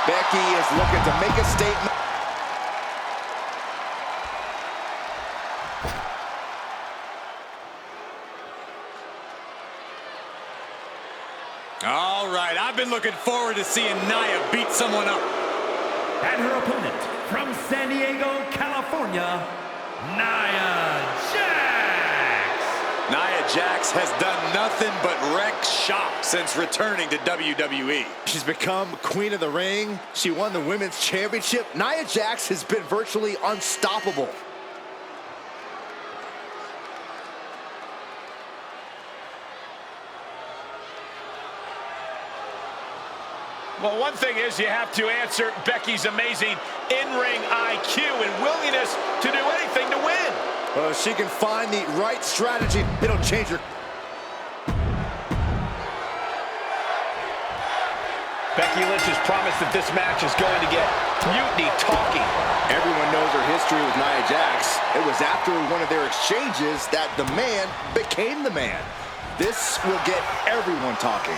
Becky is looking to make a statement. All right, I've been looking forward to seeing Nia beat someone up. And her opponent from San Diego, California, Nia Jax. Nia Jax has done nothing but wreck shop since returning to WWE. She's become queen of the ring. She won the women's championship. Nia Jax has been virtually unstoppable. Well, one thing is you have to answer Becky's amazing in-ring IQ and willingness to do anything to win. Well, if she can find the right strategy, it'll change her. Becky Lynch has promised that this match is going to get mutiny talking. Everyone knows her history with Nia Jax. It was after one of their exchanges that the man became the man. This will get everyone talking.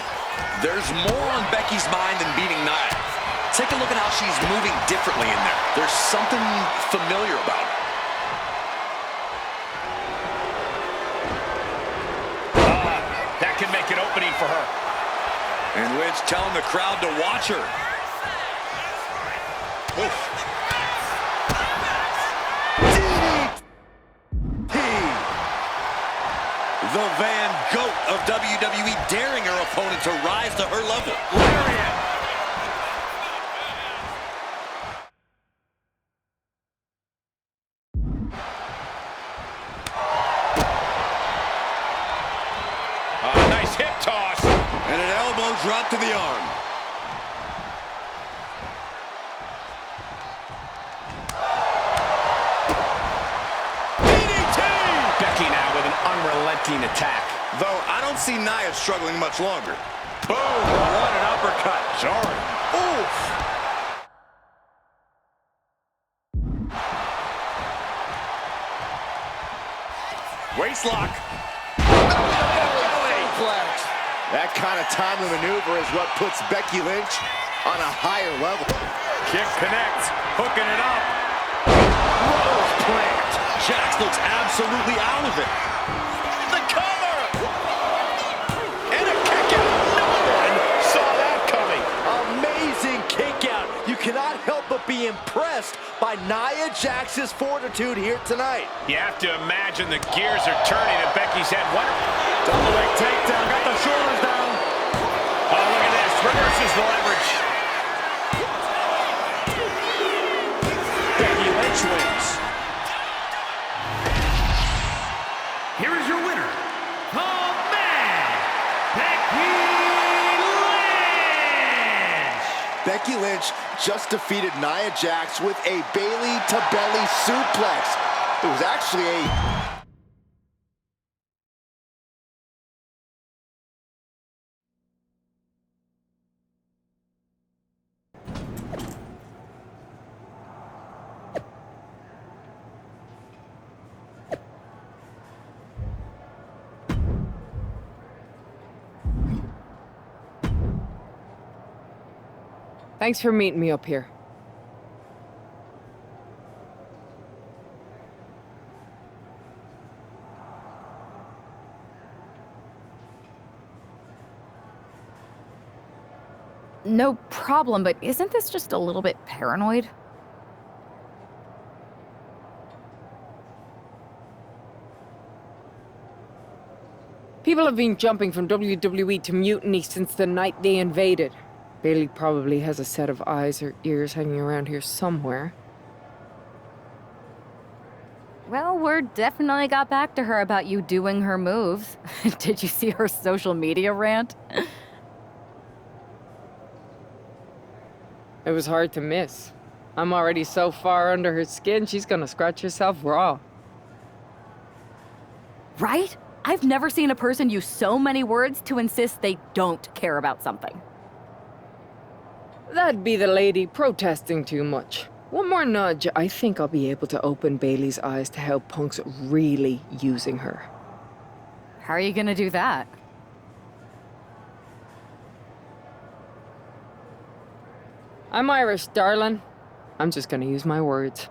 There's more on Becky's mind than beating Nia. Take a look at how she's moving differently in there. There's something familiar about her. That can make an opening for her. And Lynch telling the crowd to watch her. The Van Goat of WWE daring her opponent to rise to her level. Lariat. Nice hip toss. And an elbow drop to the arm. Unrelenting attack. Though I don't see Nia struggling much longer. Boom! What an uppercut. Jarring. Oof! Waistlock. That kind of timely maneuver is what puts Becky Lynch on a higher level. Kick connects. Hooking it up. Rose plant. Jax looks absolutely out of it. The cover! And a kick out. No one saw that coming. Amazing kick out. You cannot help but be impressed by Nia Jax's fortitude here tonight. You have to imagine the gears are turning in Becky's head. What? Double leg takedown. Got the shoulders down. Oh, look at this. Reverses the leverage. Becky Lynch wins. Here is your winner, the man, Becky Lynch. Becky Lynch just defeated Nia Jax with a belly-to-belly suplex. It was actually a... Thanks for meeting me up here. No problem, but isn't this just a little bit paranoid? People have been jumping from WWE to Mutiny since the night they invaded. Bailey probably has a set of eyes or ears hanging around here somewhere. Well, word definitely got back to her about you doing her moves. Did you see her social media rant? It was hard to miss. I'm already so far under her skin, she's gonna scratch herself raw. Right? I've never seen a person use so many words to insist they don't care about something. That'd be the lady protesting too much. One more nudge, I think I'll be able to open Bailey's eyes to how Punk's really using her. How are you gonna do that? I'm Irish, darling. I'm just gonna use my words.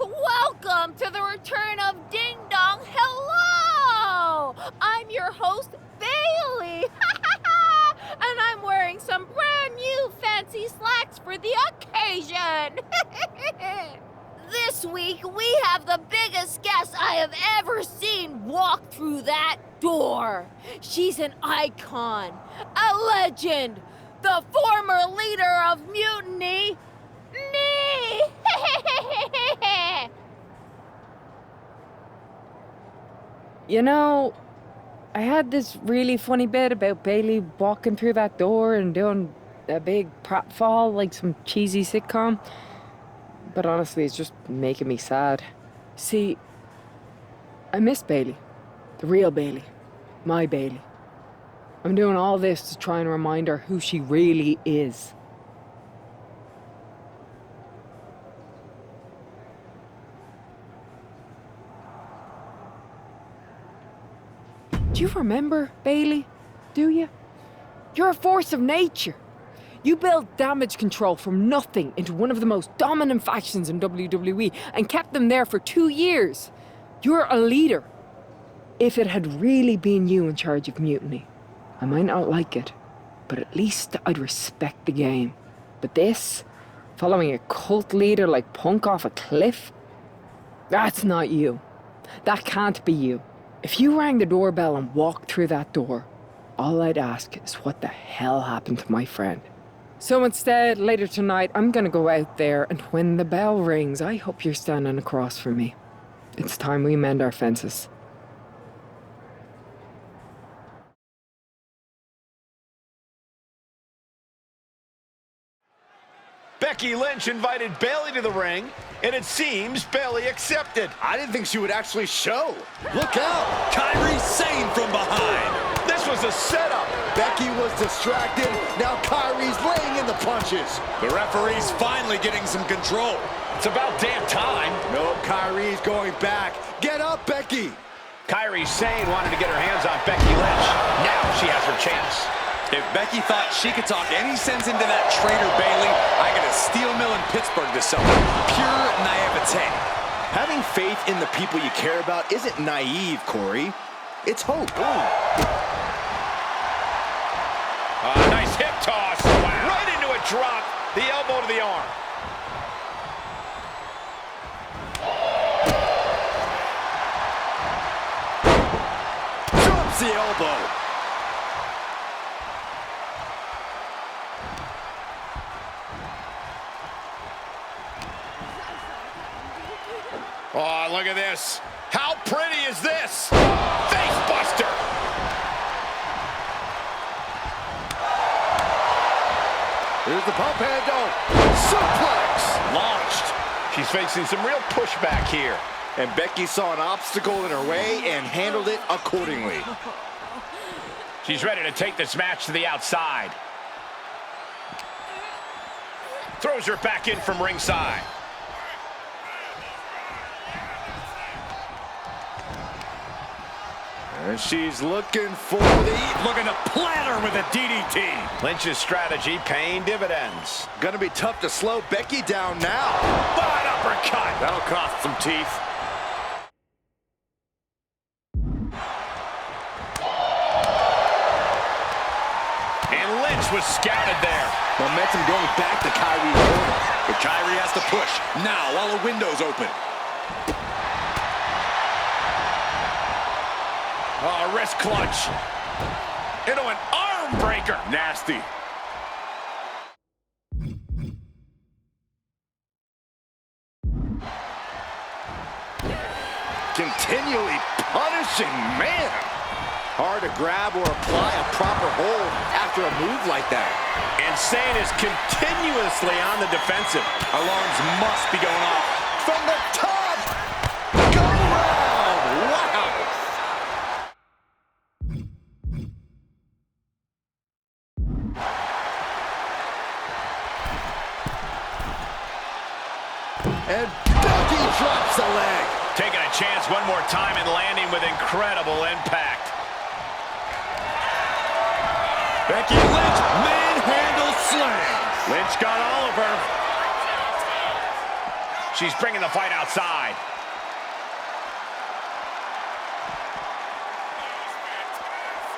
Welcome to the return of Ding Dong. Hello! I'm your host, Bailey. And I'm wearing some brand new fancy slacks for the occasion. This week, we have the biggest guest I have ever seen walk through that door. She's an icon, a legend, the former leader of Mutiny, me! You know, I had this really funny bit about Bailey walking through that door and doing a big pratfall like some cheesy sitcom. But honestly, it's just making me sad. See, I miss Bailey. The real Bailey. My Bailey. I'm doing all this to try and remind her who she really is. Do you remember, Bailey? Do you? You're a force of nature. You built damage control from nothing into one of the most dominant factions in WWE and kept them there for 2 years. You're a leader. If it had really been you in charge of Mutiny, I might not like it, but at least I'd respect the game. But this, following a cult leader like Punk off a cliff, that's not you. That can't be you. If you rang the doorbell and walked through that door, all I'd ask is what the hell happened to my friend. So instead, later tonight, I'm gonna go out there, and when the bell rings, I hope you're standing across from me. It's time we mend our fences. Becky Lynch invited Bayley to the ring, and it seems Bayley accepted. I didn't think she would actually show. Look out! Kyrie Sane from behind. This was a setup. Becky was distracted. Now Kyrie's laying in the punches. The referee's finally getting some control. It's about damn time. No, Kyrie's going back. Get up, Becky. Kyrie Sane wanted to get her hands on Becky Lynch. Now she has her chance. If Becky thought she could talk any sense into that traitor Bayley, I got a steel mill in Pittsburgh to sell her. Pure naivete. Having faith in the people you care about isn't naive, Corey. It's hope. Nice hip toss. Wow. Right into a drop. The elbow to the arm. Drops the elbow. Oh, look at this. How pretty is this? Face buster. Here's the pump handle. Suplex. Launched. She's facing some real pushback here. And Becky saw an obstacle in her way and handled it accordingly. She's ready to take this match to the outside. Throws her back in from ringside. And she's looking for the... Looking to platter with a DDT. Lynch's strategy paying dividends. Gonna be tough to slow Becky down now. But uppercut. That'll cost some teeth. And Lynch was scouted there. Momentum going back to Kyrie's corner. But Kyrie has to push. Now, while the window's open. Oh, wrist clutch. Into an arm breaker. Nasty. continually punishing, man. Hard to grab or apply a proper hold after a move like that. And Sane is continuously on the defensive. Alarms must be going off. From the top! Go round! Wow! And Becky drops the leg. Taking a chance one more time and landing with incredible impact. Becky Lynch, manhandle slam. Lynch got all of her. She's bringing the fight outside.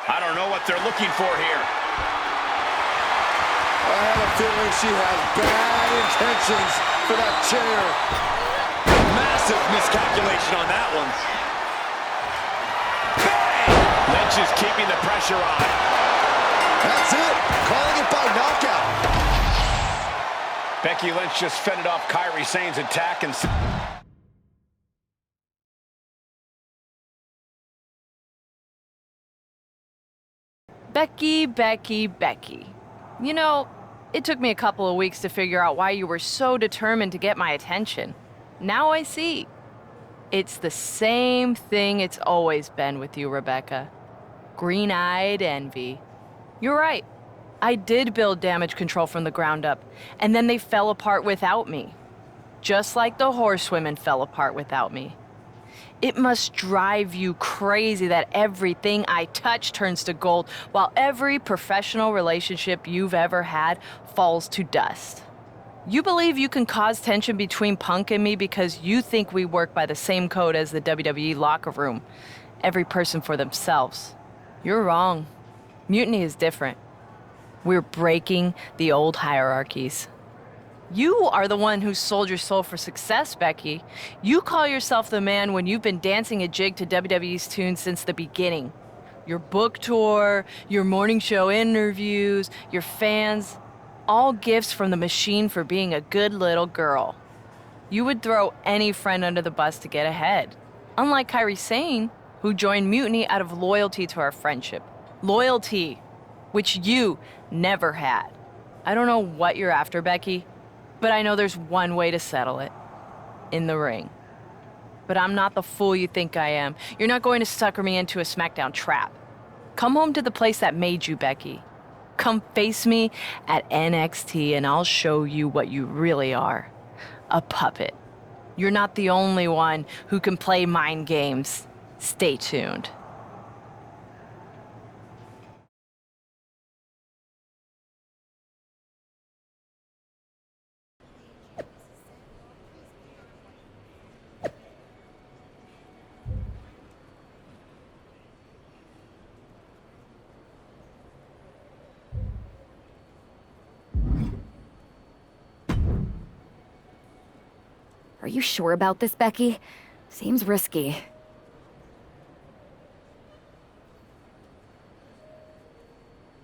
I don't know what they're looking for here. I have a feeling she has bad intentions for that chair. Massive miscalculation on that one. Bang! Lynch is keeping the pressure on. That's it. Calling it by knockout. Becky Lynch just fended off Kairi Sane's attack and... Becky, Becky, Becky. You know, it took me a couple of weeks to figure out why you were so determined to get my attention. Now I see. It's the same thing it's always been with you, Rebecca. Green-eyed envy. You're right. I did build damage control from the ground up, and then they fell apart without me. Just like the horsewomen fell apart without me. It must drive you crazy that everything I touch turns to gold, while every professional relationship you've ever had falls to dust. You believe you can cause tension between Punk and me because you think we work by the same code as the WWE locker room. Every person for themselves. You're wrong. Mutiny is different. We're breaking the old hierarchies. You are the one who sold your soul for success, Becky. You call yourself the man when you've been dancing a jig to WWE's tune since the beginning. Your book tour, your morning show interviews, your fans, all gifts from the machine for being a good little girl. You would throw any friend under the bus to get ahead. Unlike Kairi Sane, who joined Mutiny out of loyalty to our friendship. Loyalty, which you never had. I don't know what you're after, Becky, but I know there's one way to settle it. In the ring. But I'm not the fool you think I am. You're not going to sucker me into a SmackDown trap. Come home to the place that made you, Becky. Come face me at NXT and I'll show you what you really are. A puppet. You're not the only one who can play mind games. Stay tuned. Are you sure about this, Becky? Seems risky.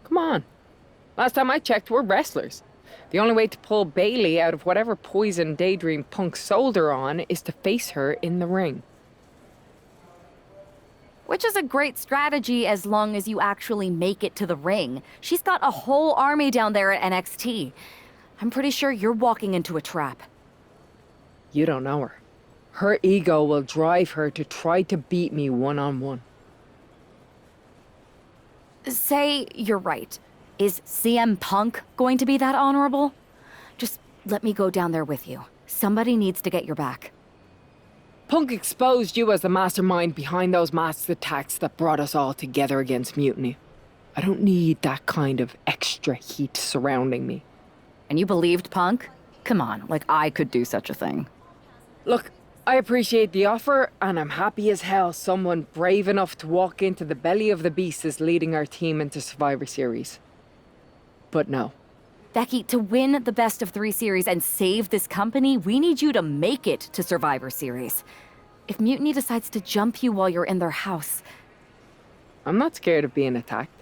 Come on. Last time I checked, we're wrestlers. The only way to pull Bailey out of whatever poison daydream Punk sold her on is to face her in the ring. Which is a great strategy as long as you actually make it to the ring. She's got a whole army down there at NXT. I'm pretty sure you're walking into a trap. You don't know her. Her ego will drive her to try to beat me one-on-one. Say you're right. Is CM Punk going to be that honorable? Just let me go down there with you. Somebody needs to get your back. Punk exposed you as the mastermind behind those masked attacks that brought us all together against Mutiny. I don't need that kind of extra heat surrounding me. And you believed Punk? Come on, like I could do such a thing. Look, I appreciate the offer, and I'm happy as hell someone brave enough to walk into the belly of the beast is leading our team into Survivor Series. But no. Becky, to win the best of 3 series and save this company, we need you to make it to Survivor Series. If Mutiny decides to jump you while you're in their house... I'm not scared of being attacked.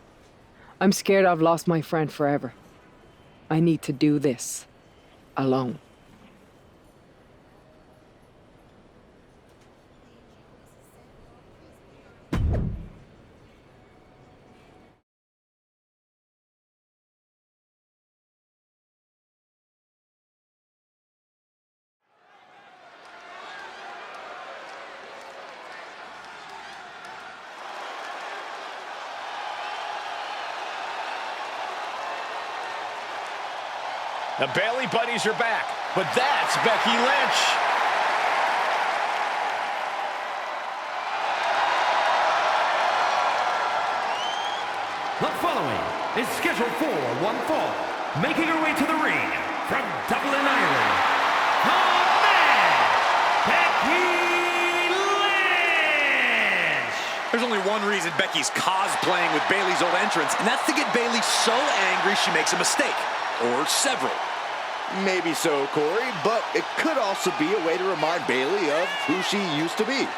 I'm scared I've lost my friend forever. I need to do this. Alone. The Bayley buddies are back, but that's Becky Lynch. The following is scheduled for one fall, making her way to the ring from Dublin, Ireland, the man, Becky Lynch! There's only one reason Becky's cosplaying with Bayley's old entrance, and that's to get Bayley so angry she makes a mistake. Or several. Maybe so, Corey, but it could also be a way to remind Bayley of who she used to be.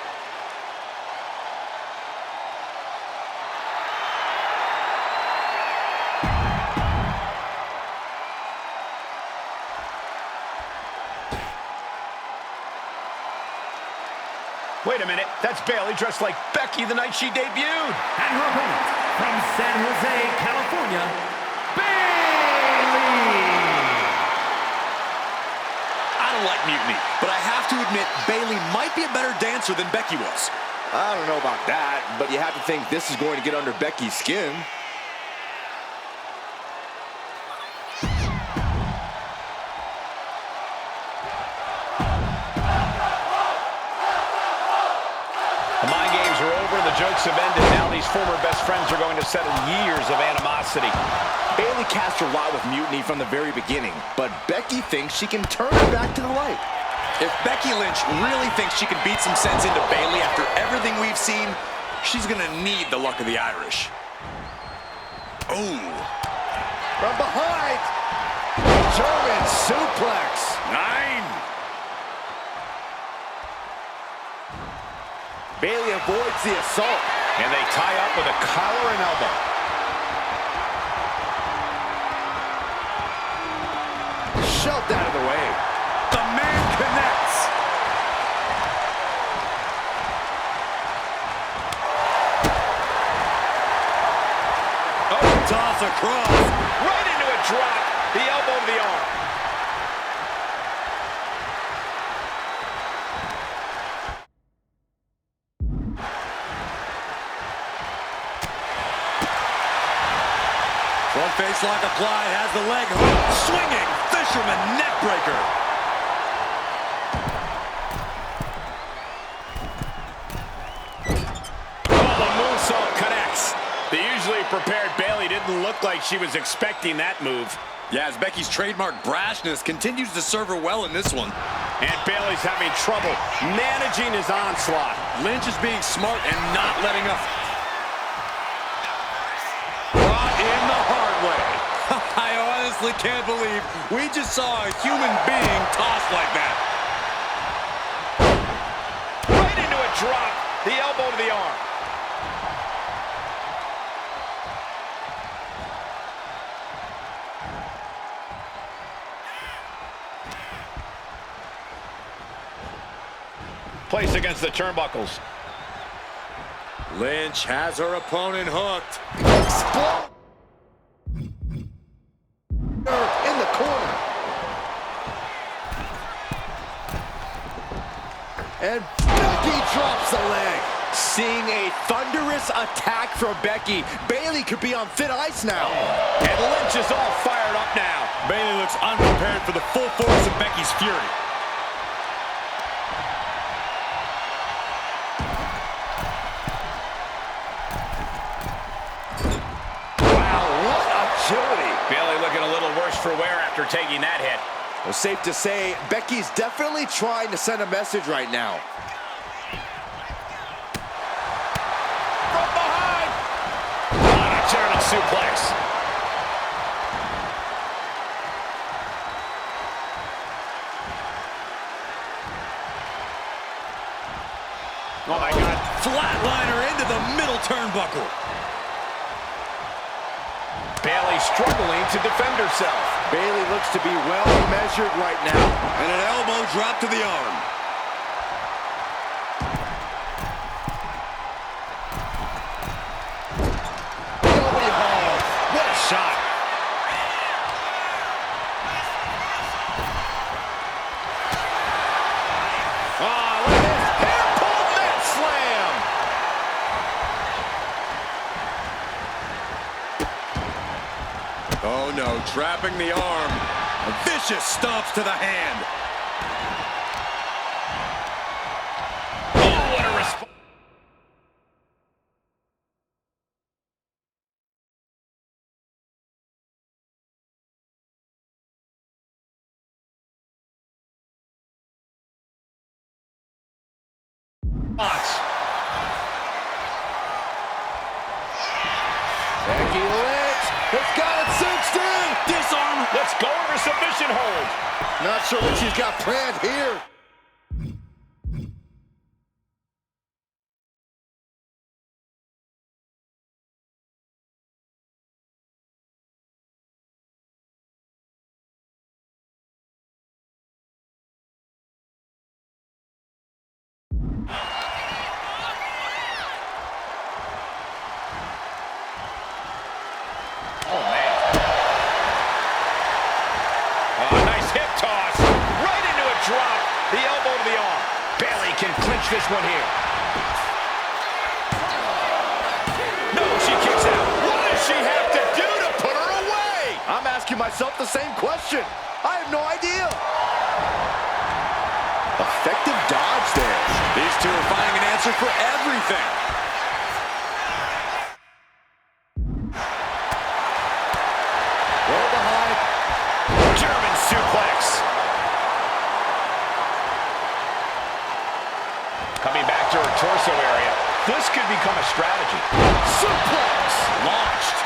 Wait a minute, that's Bayley dressed like Becky the night she debuted. And her opponent, from San Jose, California, Bayley! I don't like mutiny, but I have to admit Bayley might be a better dancer than Becky was. I don't know about that, but you have to think this is going to get under Becky's skin. The mind games are over, the jokes have ended. Now these former best friends are going to settle years of animosity. Bayley cast her lot with mutiny from the very beginning, but Becky thinks she can turn her back to the light. If Becky Lynch really thinks she can beat some sense into Bayley after everything we've seen, she's gonna need the luck of the Irish. Ooh. From behind, German suplex. 9. Bayley avoids the assault. And they tie up with a collar and elbow. Shoved out of the way. The man connects. Oh, toss across. Right into a drop. The elbow to the arm. Front face lock applied, has the leg hook. Swinging, fisherman neck breaker. Oh, the moonsault connects. The usually prepared Bayley didn't look like she was expecting that move. Yeah, as Becky's trademark brashness continues to serve her well in this one. And Bayley's having trouble managing his onslaught. Lynch is being smart and not letting up. Brought in the hard way. I honestly can't believe we just saw a human being tossed like that. Right into a drop. The elbow to the arm. Placed against the turnbuckles. Lynch has her opponent hooked. Explode. In the corner. And Becky drops the leg. Seeing a thunderous attack from Becky. Bayley could be on thin ice now. And Lynch is all fired up now. Bayley looks unprepared for the full force of Becky's fury. Bayley looking a little worse for wear after taking that hit. Well, safe to say, Becky's definitely trying to send a message right now. From behind! Nocturnal suplex. Oh my God. Flatliner into the middle turnbuckle. Bayley struggling to defend herself. Bayley looks to be well measured right now. And an elbow drop to the arm. Nobody hall. What a shot. Oh, look at this. Hair pull net slam. Oh no, trapping the arm. A vicious vicious stomps to the hand. Oh, what a response. Becky Lynch has got it cinched in. Disarm. Let's go over submission hold. Not sure what she's got planned here. Oh, man. Nice hip toss. Right into a drop. The elbow to the arm. Bayley can clinch this one here. No, she kicks out. What does she have to do to put her away? I'm asking myself the same question. I have no idea. Effective dodge there. These two are finding an answer for everything. Roll behind. German suplex. Coming back to her torso area. This could become a strategy. Suplex. Launched.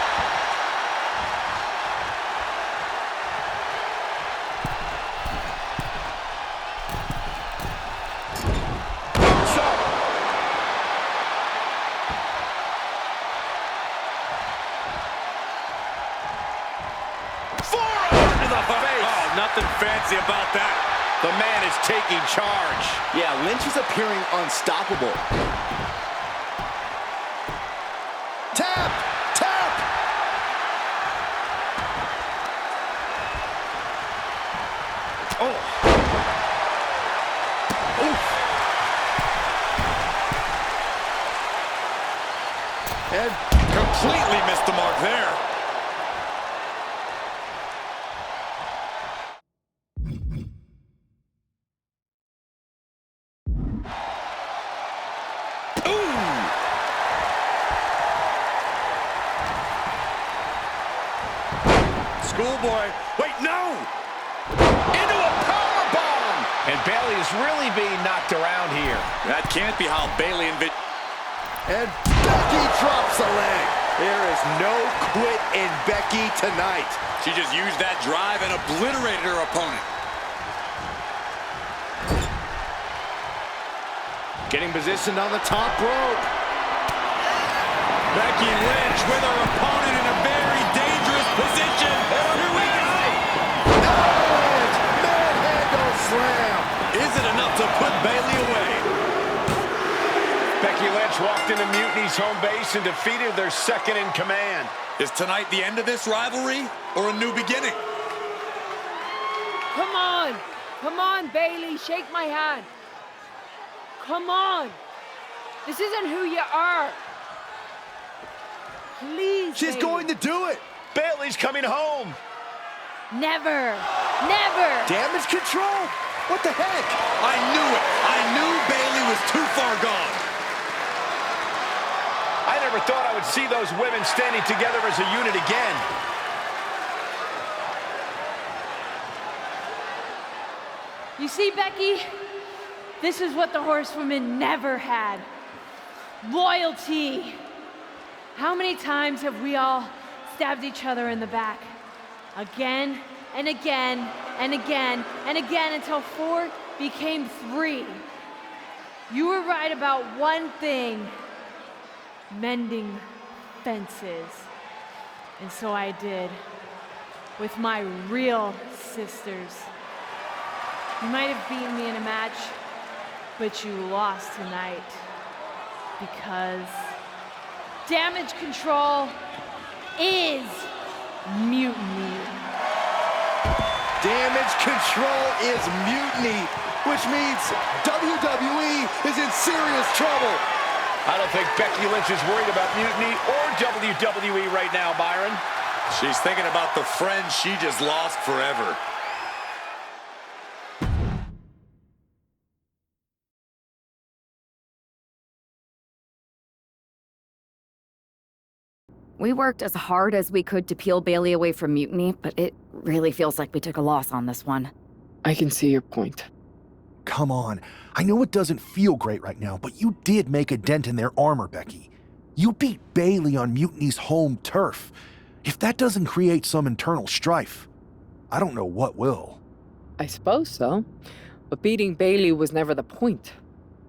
Forearm to the face. Oh, nothing fancy about that. The man is taking charge. Yeah, Lynch is appearing unstoppable. Tap! Tap! Oh. Oof. And Completely missed the mark there. Schoolboy. Wait, no! Into a power bomb. And Bayley is really being knocked around here. That can't be how Bayley envisioned. And Becky drops a leg. There is no quit in Becky tonight. She just used that drive and obliterated her opponent. Getting positioned on the top rope. Becky Lynch with her opponent in a very dangerous position. Here we go! And manhandle slam. Is it enough to put Bayley away? Becky Lynch walked into Mutiny's home base and defeated their second in command. Is tonight the end of this rivalry or a new beginning? Come on. Come on, Bailey. Shake my hand. Come on. This isn't who you are. Please, She's Bayley. going to do it. Bayley's coming home. Never. Never. Damage control? What the heck? I knew it. I knew Bayley was too far gone. I never thought I would see those women standing together as a unit again. You see, Becky? This is what the horsewomen never had. Loyalty. How many times have we all stabbed each other in the back? Again and again and again and again until 4 became 3. You were right about one thing. Mending fences. And so I did. With my real sisters. You might have beaten me in a match, but you lost tonight. Because damage control is mutiny. Damage control is mutiny, which means WWE is in serious trouble. I don't think Becky Lynch is worried about mutiny or WWE right now, Byron. She's thinking about the friend she just lost forever. We worked as hard as we could to peel Bailey away from Mutiny, but it really feels like we took a loss on this one. I can see your point. Come on. I know it doesn't feel great right now, but you did make a dent in their armor, Becky. You beat Bailey on Mutiny's home turf. If that doesn't create some internal strife, I don't know what will. I suppose so. But beating Bailey was never the point.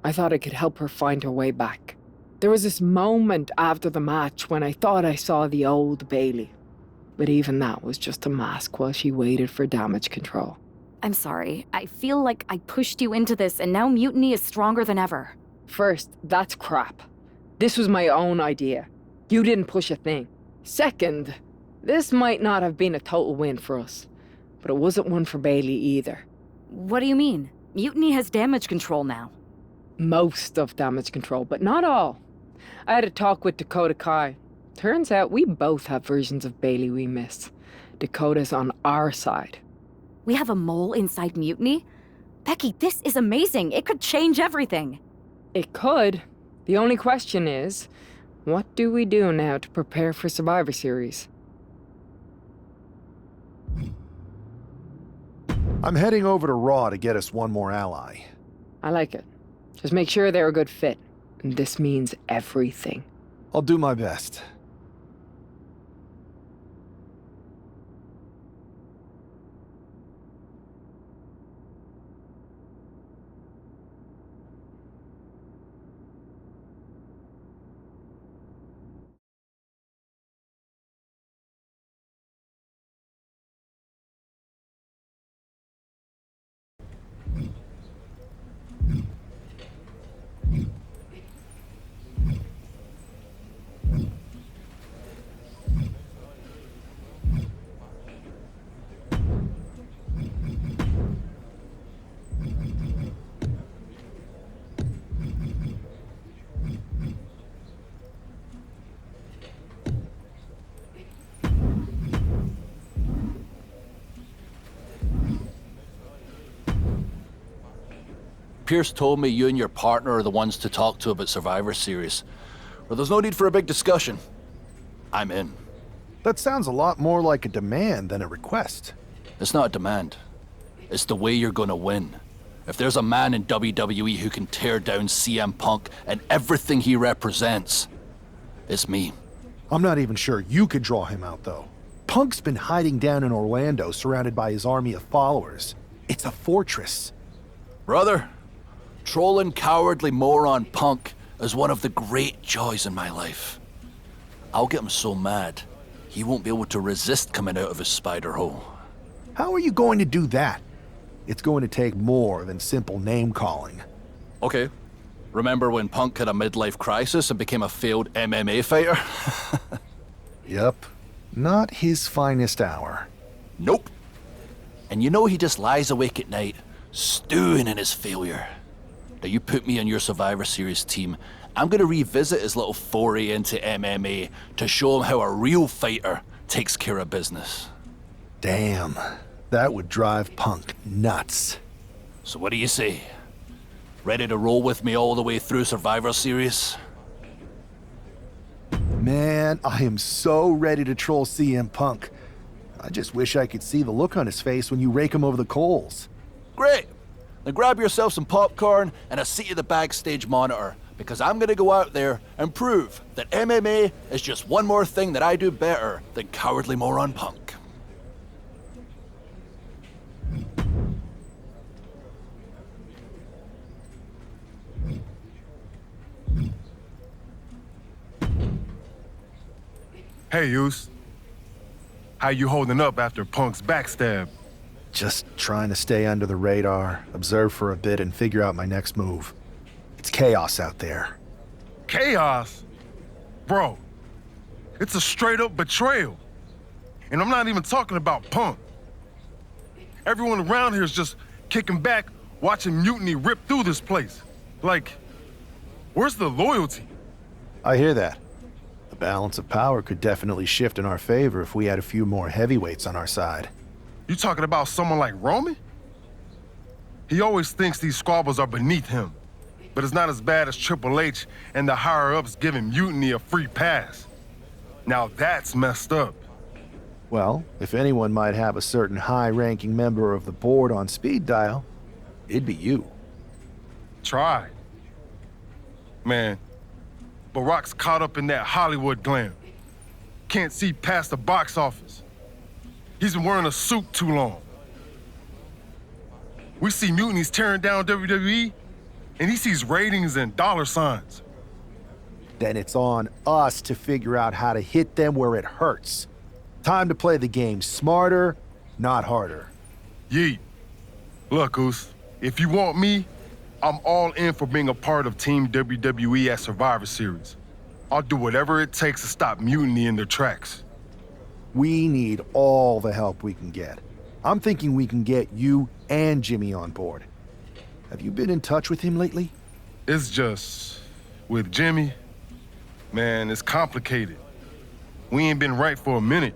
I thought I could help her find her way back. There was this moment after the match when I thought I saw the old Bailey. But even that was just a mask while she waited for damage control. I'm sorry. I feel like I pushed you into this, and now Mutiny is stronger than ever. First, that's crap. This was my own idea. You didn't push a thing. Second, this might not have been a total win for us, but it wasn't one for Bailey either. What do you mean? Mutiny has damage control now. Most of damage control, but not all. I had a talk with Dakota Kai. Turns out we both have versions of Bailey we miss. Dakota's on our side. We have a mole inside Mutiny? Becky, this is amazing. It could change everything. It could. The only question is, what do we do now to prepare for Survivor Series? I'm heading over to Raw to get us one more ally. I like it. Just make sure they're a good fit. And this means everything. I'll do my best. Pierce told me you and your partner are the ones to talk to about Survivor Series. Well, there's no need for a big discussion. I'm in. That sounds a lot more like a demand than a request. It's not a demand. It's the way you're gonna win. If there's a man in WWE who can tear down CM Punk and everything he represents, it's me. I'm not even sure you could draw him out, though. Punk's been hiding down in Orlando, surrounded by his army of followers. It's a fortress. Brother, trolling cowardly moron Punk is one of the great joys in my life. I'll get him so mad, he won't be able to resist coming out of his spider hole. How are you going to do that? It's going to take more than simple name-calling. Okay. Remember when Punk had a midlife crisis and became a failed MMA fighter? Yep. Not his finest hour. Nope. And you know he just lies awake at night, stewing in his failure. Now you put me on your Survivor Series team, I'm gonna revisit his little foray into MMA to show him how a real fighter takes care of business. Damn. That would drive Punk nuts. So what do you say? Ready to roll with me all the way through Survivor Series? Man, I am so ready to troll CM Punk. I just wish I could see the look on his face when you rake him over the coals. Great! Then grab yourself some popcorn and a seat at the backstage monitor, because I'm gonna go out there and prove that MMA is just one more thing that I do better than cowardly moron Punk. Hey, Yus. How you holding up after Punk's backstab? Just trying to stay under the radar, observe for a bit, and figure out my next move. It's chaos out there. Chaos? Bro, it's a straight-up betrayal. And I'm not even talking about Punk. Everyone around here is just kicking back, watching Mutiny rip through this place. Like, where's the loyalty? I hear that. The balance of power could definitely shift in our favor if we had a few more heavyweights on our side. You talking about someone like Roman? He always thinks these squabbles are beneath him, but it's not as bad as Triple H and the higher-ups giving Mutiny a free pass. Now that's messed up. Well, if anyone might have a certain high-ranking member of the board on speed dial, it'd be you. Tried. Man, Barack's caught up in that Hollywood glam. Can't see past the box office. He's been wearing a suit too long. We see mutinies tearing down WWE, and he sees ratings and dollar signs. Then it's on us to figure out how to hit them where it hurts. Time to play the game smarter, not harder. Yeet. Look, Oos, if you want me, I'm all in for being a part of Team WWE at Survivor Series. I'll do whatever it takes to stop mutiny in their tracks. We need all the help we can get. I'm thinking we can get you and Jimmy on board. Have you been in touch with him lately? It's just, with Jimmy, man, it's complicated. We ain't been right for a minute.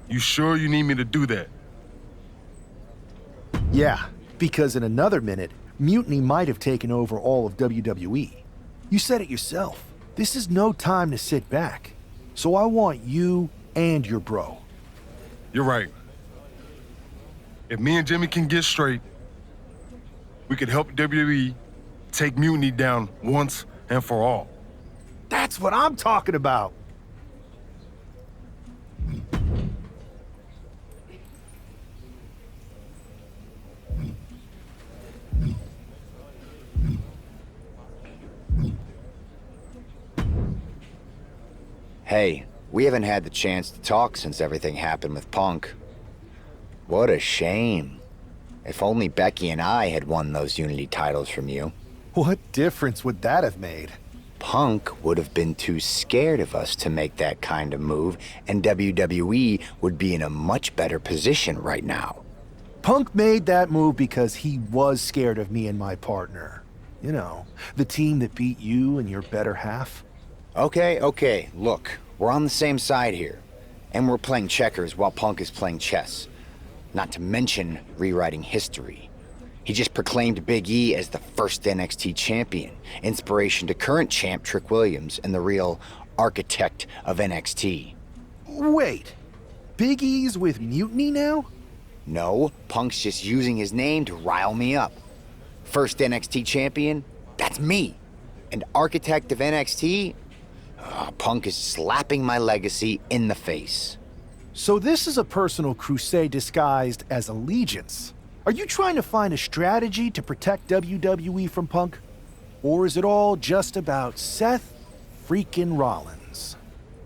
You sure you need me to do that? Yeah, because in another minute, Mutiny might have taken over all of WWE. You said it yourself. This is no time to sit back. So I want you and your bro. You're right. If me and Jimmy can get straight, we could help WWE take Mutiny down once and for all. That's what I'm talking about. Hey, we haven't had the chance to talk since everything happened with Punk. What a shame. If only Becky and I had won those Unity titles from you. What difference would that have made? Punk would have been too scared of us to make that kind of move, and WWE would be in a much better position right now. Punk made that move because he was scared of me and my partner. You know, the team that beat you and your better half. Okay, look, we're on the same side here. And we're playing checkers while Punk is playing chess. Not to mention rewriting history. He just proclaimed Big E as the first NXT champion, inspiration to current champ Trick Williams and the real architect of NXT. Wait, Big E's with Mutiny now? No, Punk's just using his name to rile me up. First NXT champion? That's me. And architect of NXT? Punk is slapping my legacy in the face. So this is a personal crusade disguised as allegiance. Are you trying to find a strategy to protect WWE from Punk? Or is it all just about Seth freaking Rollins?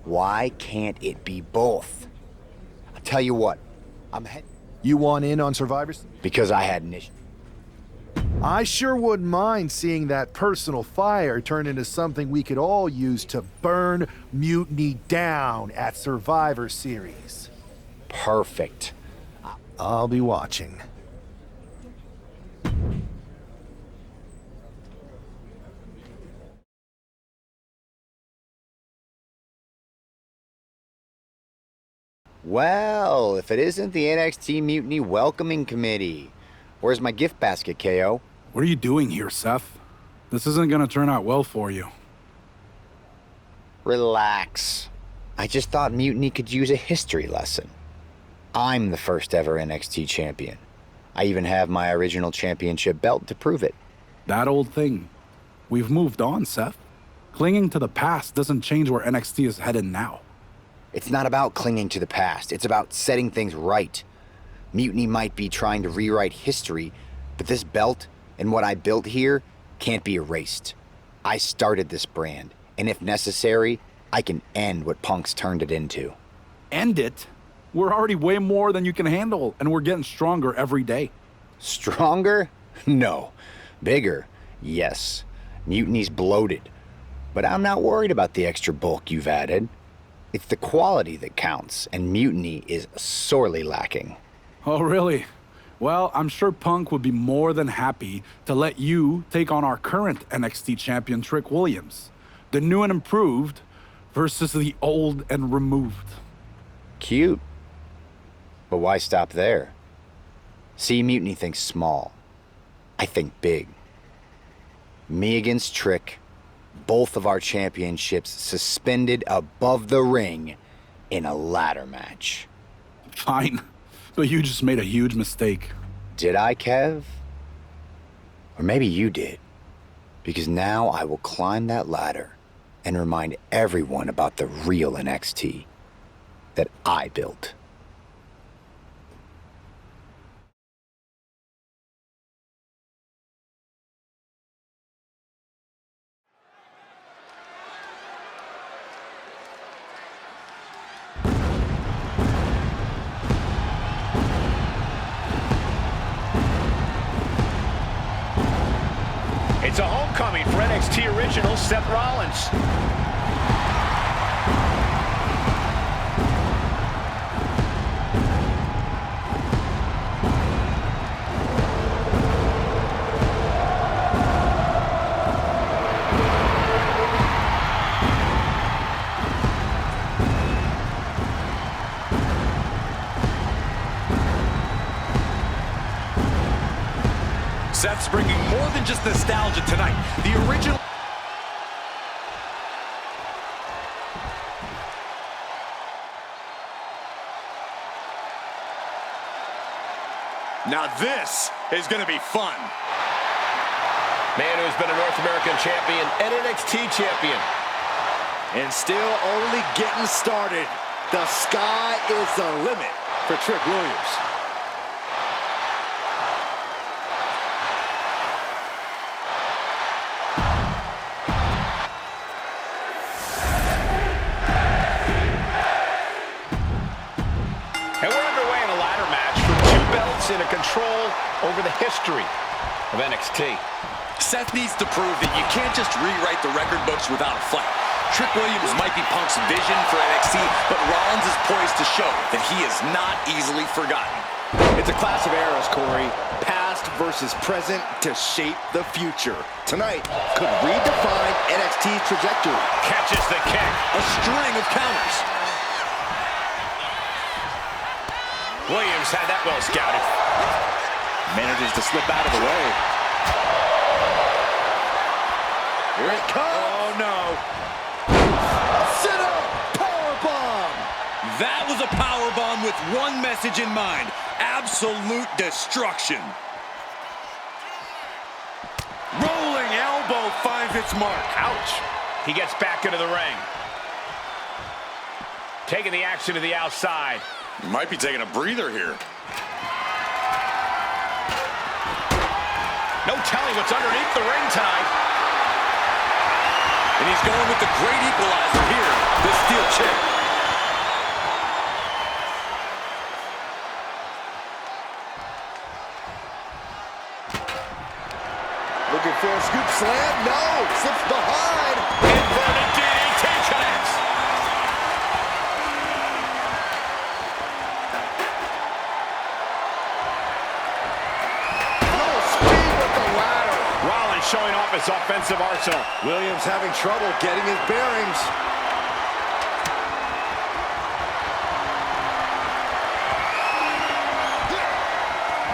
Why can't it be both? I'll tell you what, You want in on Survivors? because I had an issue. I sure wouldn't mind seeing that personal fire turn into something we could all use to burn Mutiny down at Survivor Series. Perfect. I'll be watching. Well, if it isn't the NXT Mutiny Welcoming Committee. Where's my gift basket, KO? What are you doing here, Seth? This isn't gonna turn out well for you. Relax. I just thought Mutiny could use a history lesson. I'm the first ever NXT champion. I even have my original championship belt to prove it. That old thing. We've moved on, Seth. Clinging to the past doesn't change where NXT is headed now. It's not about clinging to the past. It's about setting things right. Mutiny might be trying to rewrite history, but this belt and what I built here can't be erased. I started this brand, and if necessary, I can end what Punk's turned it into. End it? We're already way more than you can handle, and we're getting stronger every day. Stronger? No. Bigger? Yes. Mutiny's bloated. But I'm not worried about the extra bulk you've added. It's the quality that counts, and Mutiny is sorely lacking. Oh, really? Well, I'm sure Punk would be more than happy to let you take on our current NXT champion, Trick Williams. The new and improved versus the old and removed. Cute. But why stop there? See, Mutiny thinks small. I think big. Me against Trick, both of our championships suspended above the ring in a ladder match. Fine, but you just made a huge mistake. Did I, Kev? Or maybe you did. Because now I will climb that ladder and remind everyone about the real NXT that I built. It's a homecoming for NXT original Seth Rollins. Seth's bringing more than just nostalgia tonight. The original... Now this is going to be fun. Man who's been a North American champion and NXT champion. And still only getting started. The sky is the limit for Trick Williams. And we're underway in a ladder match for 2 belts in a control over the history of NXT. Seth needs to prove that you can't just rewrite the record books without a fight. Trick Williams might be Punk's vision for NXT, but Rollins is poised to show that he is not easily forgotten. It's a clash of eras, Corey. Past versus present to shape the future. Tonight could redefine NXT's trajectory. Catches the kick. A string of counters. Williams had that well scouted. Manages to slip out of the way. Here it comes. Oh, no. Sit up! Powerbomb! That was a powerbomb with one message in mind. Absolute destruction. Rolling elbow finds its mark. Ouch. He gets back into the ring. Taking the action to the outside. Might be taking a breather here. No telling what's underneath the ring tonight. And he's going with the great equalizer here, this steel chair. Looking for a scoop slam. No! Slips behind. Inverted DDT connects. Rollins showing off his offensive arsenal. Williams having trouble getting his bearings.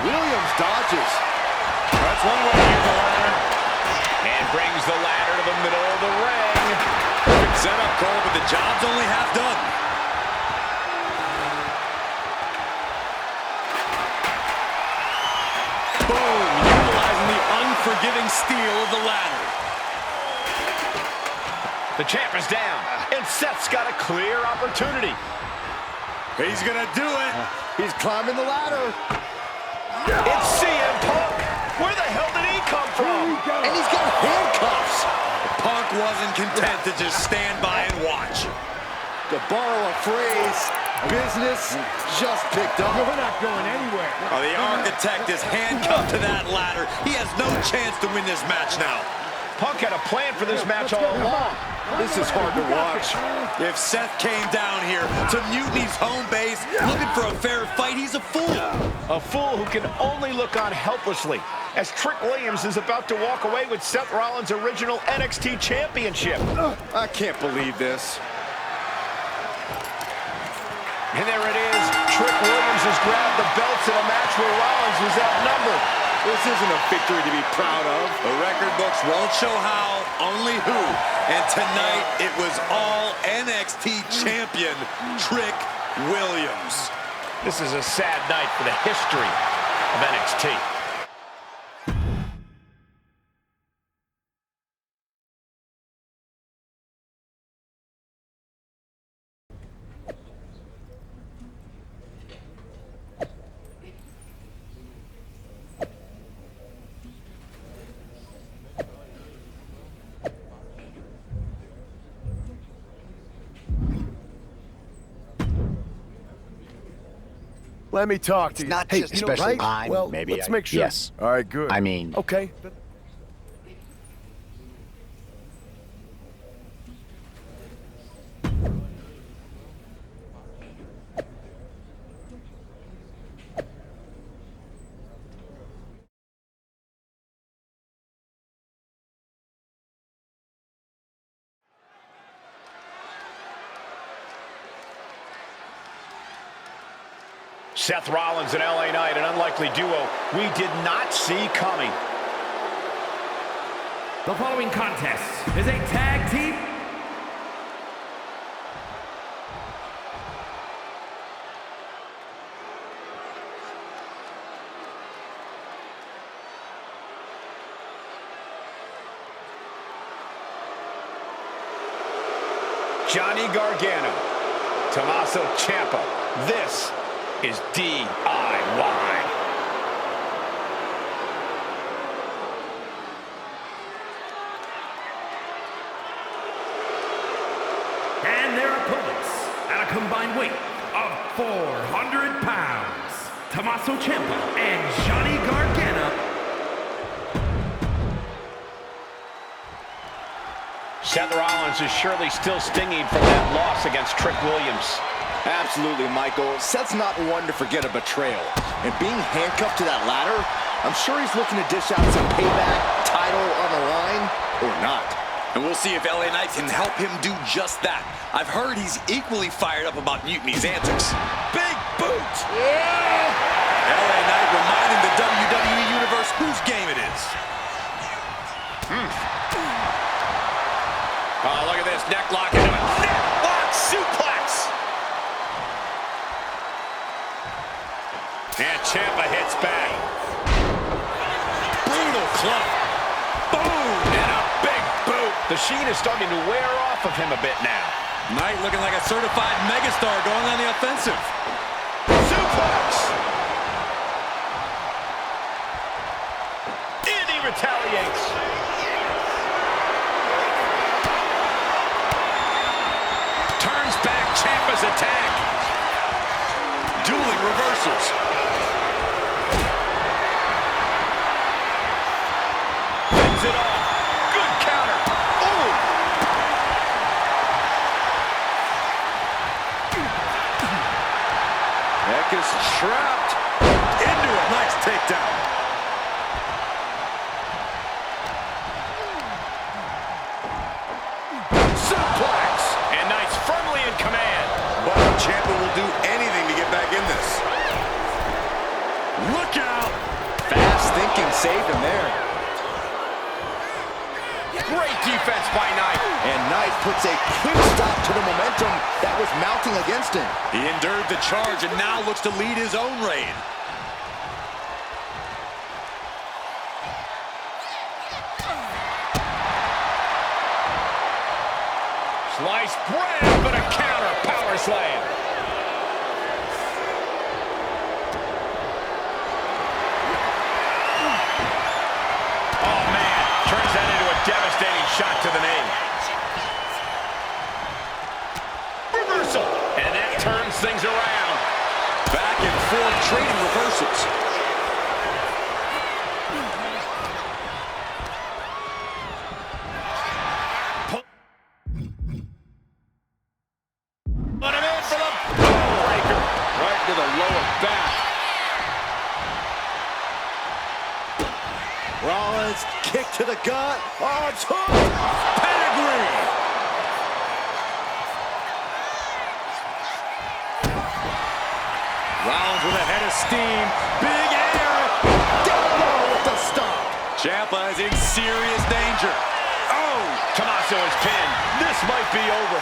Williams dodges. That's one way to use the ladder. And brings the ladder to the middle of the ring. Perfect setup, Cole, but the job's only half done. Boom, utilizing the unforgiving steel of the ladder. The champ is down, and Seth's got a clear opportunity. He's gonna do it. He's climbing the ladder. It's CM Punk. Where the hell did he come from? And he's got handcuffs. Punk wasn't content to just stand by and watch. To borrow a phrase, business just picked up. We're not going anywhere. Oh, the architect is handcuffed to that ladder. He has no chance to win this match now. Punk had a plan for this match all along. This is hard to watch. If Seth came down here to Mutiny's home base looking for a fair fight, he's a fool. A fool who can only look on helplessly as Trick Williams is about to walk away with Seth Rollins' original NXT championship. I can't believe this. And there it is. Trick Williams has grabbed the belts in a match where Rollins was outnumbered. This isn't a victory to be proud of. The record books won't show how, only who. And tonight, it was all NXT champion Trick Williams. This is a sad night for the history of NXT. Let me talk to you. Not hey, just you know, especially right? mine. Well, Maybe let's make sure. Yes. All right, good. I mean... Okay. Seth Rollins and LA Knight, an unlikely duo we did not see coming. The following contest is a tag team. Johnny Gargano, Tommaso Ciampa. This is DIY. And their opponents, at a combined weight of 400 pounds, Tommaso Ciampa and Johnny Gargano. Seth Rollins is surely still stinging from that loss against Trick Williams. Absolutely, Michael. Seth's not one to forget a betrayal. And being handcuffed to that ladder, I'm sure he's looking to dish out some payback, title on the line, or not. And we'll see if LA Knight can help him do just that. I've heard he's equally fired up about Mutiny's antics. Big boot! Yeah! LA Knight reminding the WWE Universe whose game it is. Oh, look at this. Neck lock into it. Neck lock suplex! And Ciampa hits back. Brutal club. Boom! And a big boot. The sheen is starting to wear off of him a bit now. Knight looking like a certified megastar going on the offensive. Suplex! And he retaliates. Turns back Ciampa's attack. Dueling reversals. Fends it off. Good counter. Ooh. Neck is trapped. Into a nice takedown. Suplex. And Knight's firmly in command. But Ciampa will do anything to get back in this. Look out! Fast thinking saved him there. Great defense by Knight. And Knight puts a quick stop to the momentum that was mounting against him. He endured the charge and now looks to lead his own reign. Sliced bread, but a counter power slam. Oh, man. Turns that into a devastating shot to the knee. Reversal. And that turns things around. Back and forth trading reversals. Put him in for the breaker. Right to the lower back. Rollins, kick to the gut. Oh, it's hooked. Pedigree. Rollins with a head of steam. Big air. Down low. Ciampa is in serious danger. Oh, Tommaso is pinned. This might be over.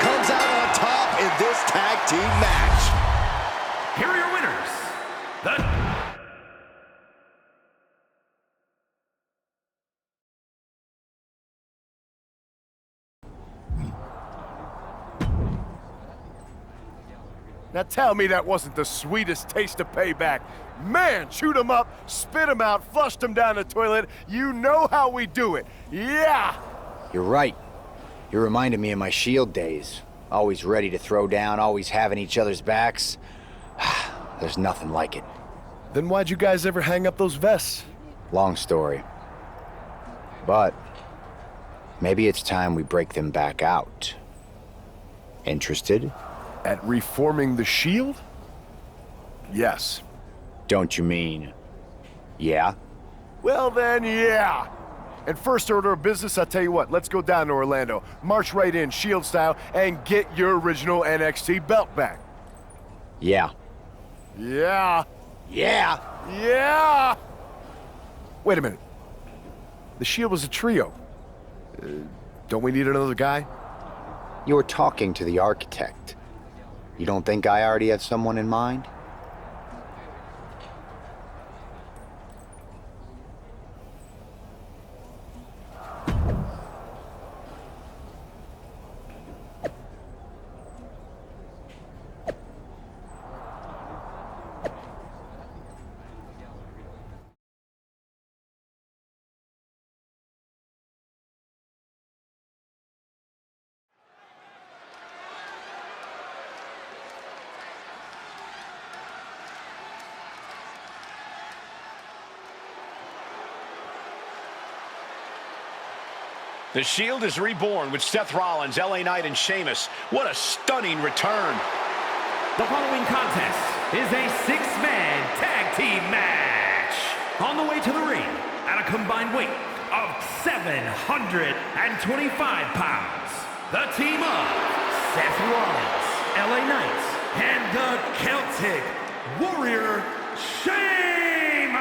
Comes out on top in this tag team match. Here are your winners. Now tell me that wasn't the sweetest taste of payback. Man, chewed him up, spit him out, flushed him down the toilet. You know how we do it. Yeah! You're right. You reminded me of my Shield days. Always ready to throw down, always having each other's backs. There's nothing like it. Then why'd you guys ever hang up those vests? Long story. But maybe it's time we break them back out. Interested? At reforming the Shield? Yes. Don't you mean, yeah? Well then, yeah. And first order of business, I'll tell you what, let's go down to Orlando, march right in, Shield style, and get your original NXT belt back. Yeah. Yeah. Yeah. Yeah! Wait a minute. The Shield was a trio. Don't we need another guy? You're talking to the architect. You don't think I already have someone in mind? The Shield is reborn with Seth Rollins, LA Knight, and Sheamus. What a stunning return. The following contest is a six-man tag team match. On the way to the ring at a combined weight of 725 pounds. The team of Seth Rollins, LA Knight, and the Celtic Warrior Sheamus.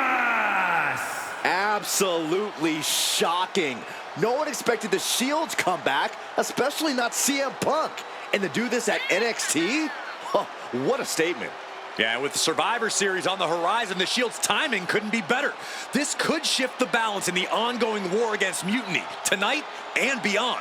Absolutely shocking. No one expected the Shield's comeback, especially not CM Punk. And to do this at NXT? Huh, what a statement. Yeah, with the Survivor Series on the horizon, the Shield's timing couldn't be better. This could shift the balance in the ongoing war against mutiny, tonight and beyond.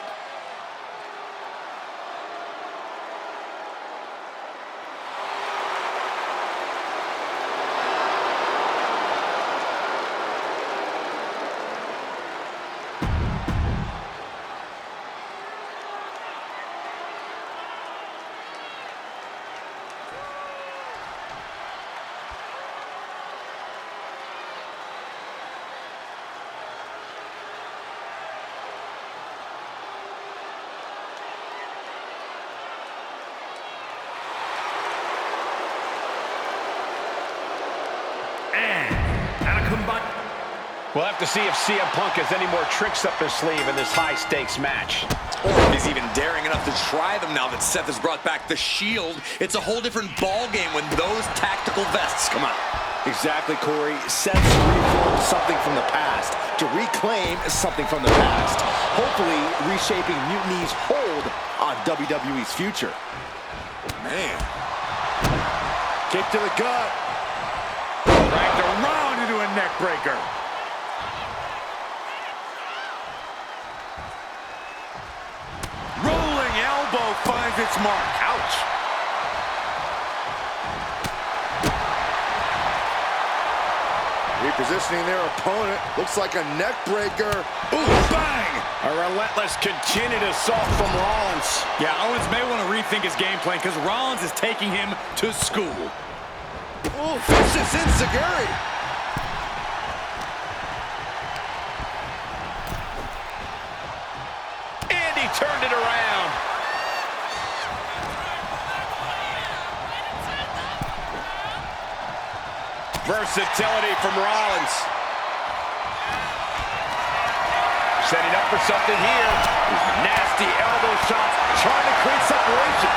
We'll have to see if CM Punk has any more tricks up his sleeve in this high-stakes match. Or if he's even daring enough to try them now that Seth has brought back the Shield. It's a whole different ballgame when those tactical vests come out. Exactly, Corey. Seth's reformed something from the past to reclaim something from the past. Hopefully reshaping Mutiny's hold on WWE's future. Man. Kick to the gut. Dragged around into a neck breaker. Rolling elbow finds its mark. Ouch. Repositioning their opponent. Looks like a neck breaker. Ooh, bang! A relentless continued assault from Rollins. Yeah, Owens may want to rethink his game plan because Rollins is taking him to school. Ooh, vicious enziguri. And he turned it around. Versatility from Rollins. Setting up for something here. These nasty elbow shots, trying to create separation.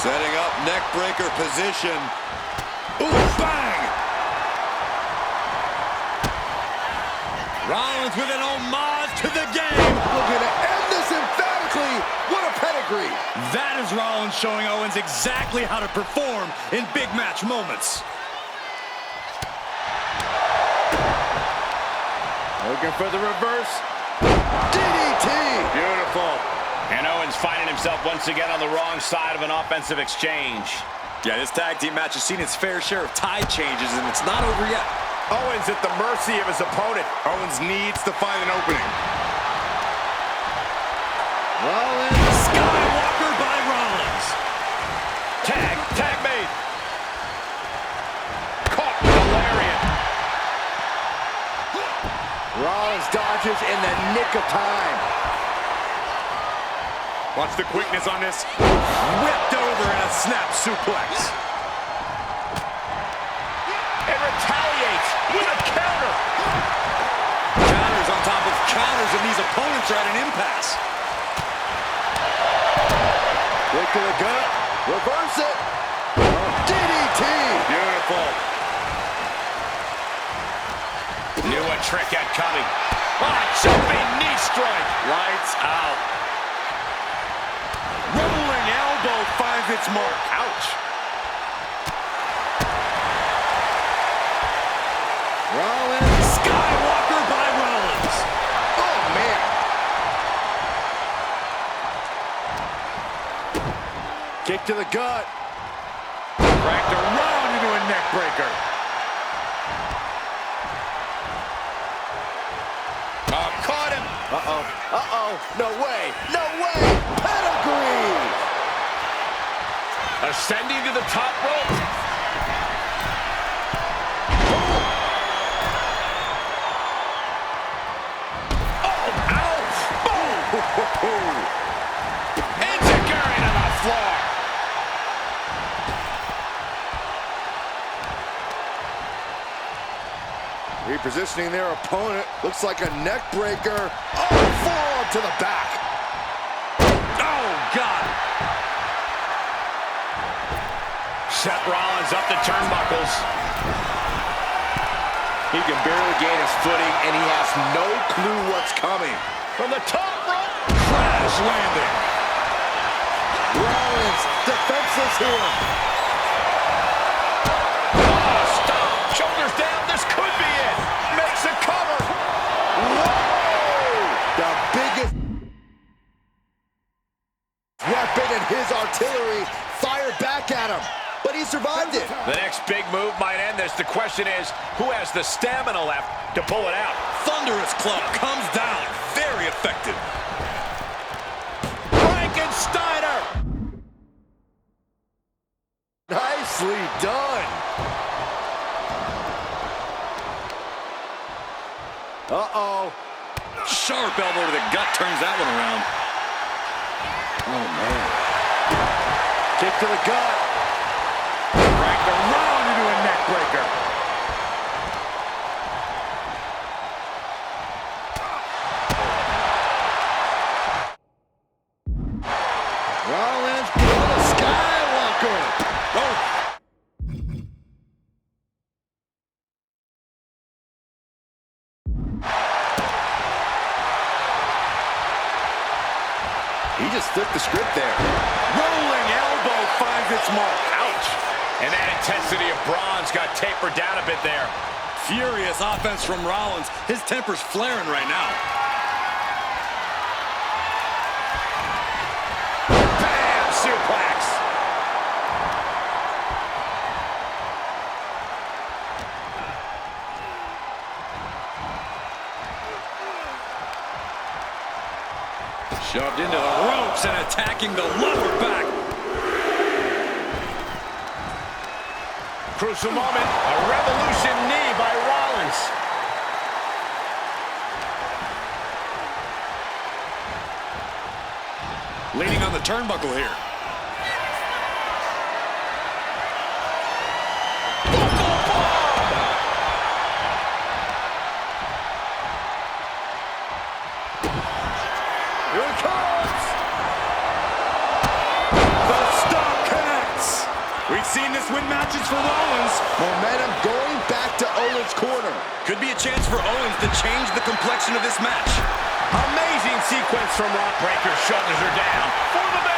Setting up neck breaker position. Ooh, bang! Rollins with an homage to the game. Looking to end this emphatically. What a pedigree. That is Rollins showing Owens exactly how to perform in big match moments. Looking for the reverse. DDT. Beautiful. And Owens finding himself once again on the wrong side of an offensive exchange. Yeah, this tag team match has seen its fair share of tide changes, and it's not over yet. Owens at the mercy of his opponent. Owens needs to find an opening. Rollins. Skywalker by Rollins. Tag made. Caught with a lariat. Rollins dodges in the nick of time. Watch the quickness on this. Whipped over in a snap suplex. And retaliates with a counter. Counters on top of counters, and these opponents are at an impasse. Kick to the gut. Reverse it. DDT. Beautiful. Knew a trick had coming. Jumping knee strike. Lights out. Rolling elbow finds its mark. Ouch. Rollins. Skywalker by Rollins. Oh, man. Kick to the gut. Cracked around into a neck breaker. Caught him. No way. No way. Pedigree. Ascending to the top rope. Enzuigiri to the floor. Repositioning their opponent. Looks like a neck breaker. Oh, forearm to the back. Oh, God. Seth Rollins up the turnbuckles. He can barely gain his footing, and he has no clue what's coming. From the top rope. Crash landing. Rollins defenseless here. Oh, stop. Shoulders down. This could be it. Makes a cover. Whoa! The biggest weapon in his artillery fired back at him, but he survived it. The next big move might end this. The question is, who has the stamina left to pull it out? Thunderous club comes down. Very effective. Frankensteiner! Nicely done. Uh-oh. Sharp elbow to the gut turns that one around. Oh, man. Kick to the gut. Cracked around into a neck breaker. Rollins with a Skywalker. Oh. He just flipped the script there. Rolling elbow finds its mark. Ouch. And that intensity of bronze got tapered down a bit there. Furious offense from Rollins. His temper's flaring right now. Bam! Suplex. Shoved into the ropes and attacking the lower back. Crucial moment. A revolution knee by Rollins. Leaning on the turnbuckle here. Here it comes. The stop connect. seen this win matches for Owens. Momentum going back to Owens' corner. Could be a chance for Owens to change the complexion of this match. Amazing sequence from Rock Breaker. Shoulders are down for the